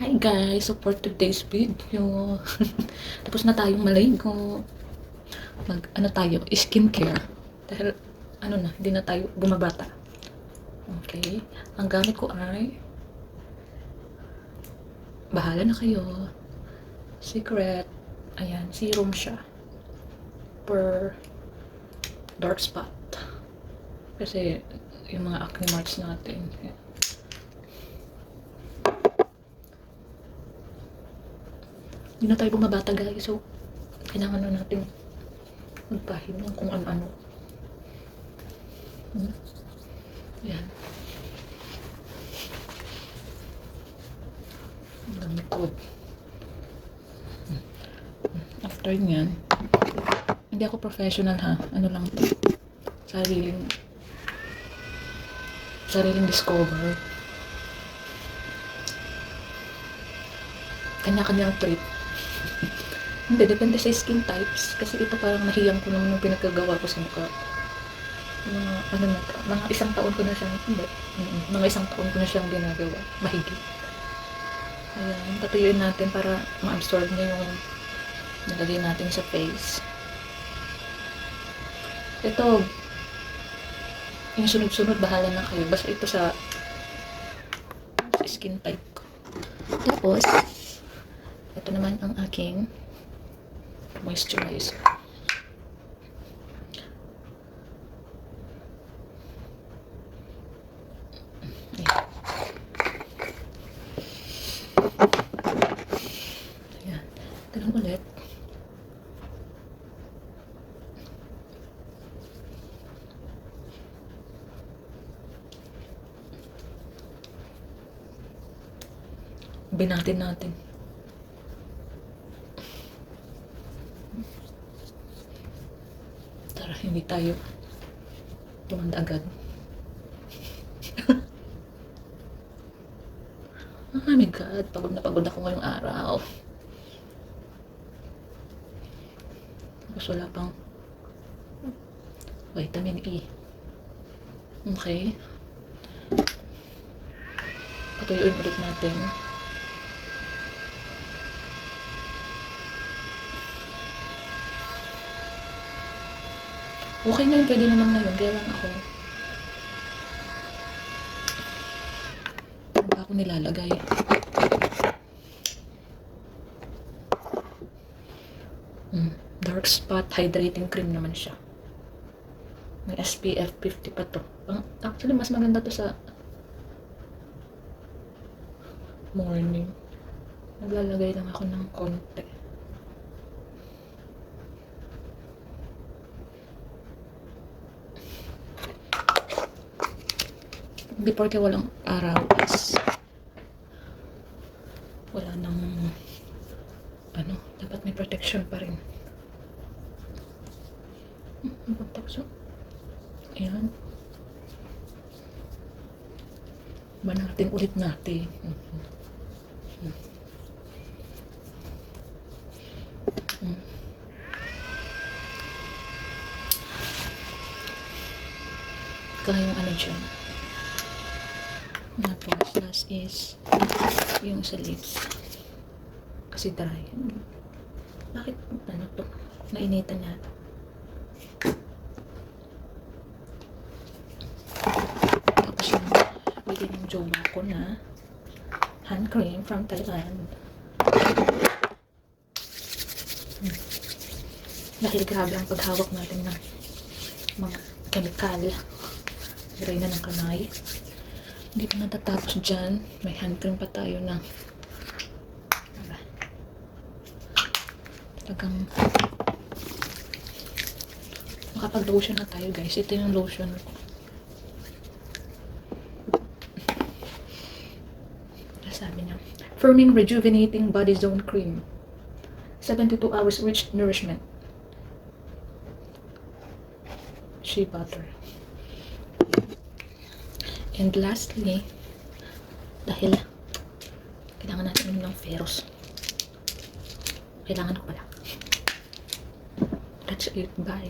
Hi guys, so for today's video, tapos na tayong maligo. Ano tayo, skincare. Dahil, hindi na tayo bumabata. Okay, ang gamit ko ay, bahala na kayo. Secret, ayan, serum siya. Per dark spot. Kasi, yung mga acne marks natin, ayan. Hindi na tayo bumabata guys, so kailangan na natin magpahid ng kung ano-ano. Yan. Ang gamit ko. After nyan, hindi ako professional ha. Ano lang to. Sariling discover. Kanya-kanyang treat. Hindi, depende sa skin types. Kasi ito parang nahiyang ko naman nung pinagkagawa ko sa mukha. Mga isang taon ko na siyang, mga isang taon ko na siyang ginagawa. Mahigit. Ayan, patuyuin natin para ma-absorb niya yung nilagay natin sa face. Ito, yung sunod-sunod, bahala na kayo. Basta ito sa skin type ko. Tapos, ito naman ang aking moisturizer. Ayan. Ganun ulit. Binatin natin. Tara, hindi tayo tumanda agad. Oh my God, pagod na pagod ako ngayong araw. Tapos wala pang vitamin E. Okay. Patuyuin ulit natin. Okay na yun, pwede naman na yun. Kaya lang ako, ano ba ako nilalagay? Dark spot hydrating cream naman siya. May SPF 50 pa to. Actually, mas maganda to sa morning. Naglalagay lang ako ng konti. Hindi porke walang araw is wala nang dapat may protection pa rin. Protection. Ayan. Banatin ulit natin. Kaya yung dyan. Tapos, last is yung sa lips. Kasi dry. Bakit, to? Nainitan niya. Tapos yung bigay ng jowa ko na hand cream from Thailand. Dahil grabe ang paghawak natin ng mga chemical. Hiray na ng kanay. Hindi pa natatapos dyan. May hand cream pa tayo na talagang makapag-lotion na tayo guys. Ito yung lotion ko. Sabi niya, firming rejuvenating body zone cream. 72 hours rich nourishment. Shea butter. And lastly, dahil kailangan natin ng ferrous. Kailangan ko pala. That's it. Bye.